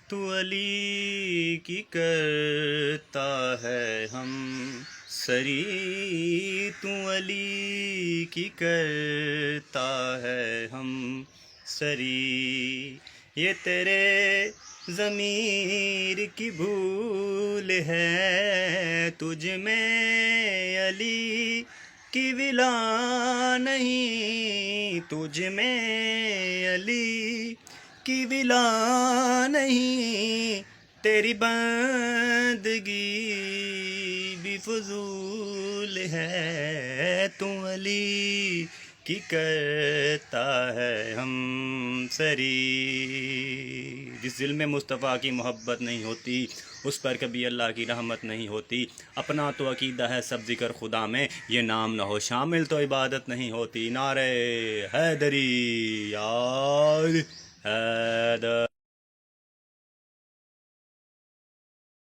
تو علی کی کرتا ہے ہم سری، تو علی کی کرتا ہے ہم سری، یہ تیرے ضمیر کی بھول ہے، تجھ میں علی کی ولا نہیں، تجھ میں علی کی ولا نہیں، تیری بندگی بھی فضول ہے، تو علی کی کرتا ہے ہم سری۔ جس دل میں مصطفیٰ کی محبت نہیں ہوتی اس پر کبھی اللہ کی رحمت نہیں ہوتی، اپنا تو عقیدہ ہے سب ذکر خدا میں، یہ نام نہ ہو شامل تو عبادت نہیں ہوتی۔ نعرہ حیدری یار حیدر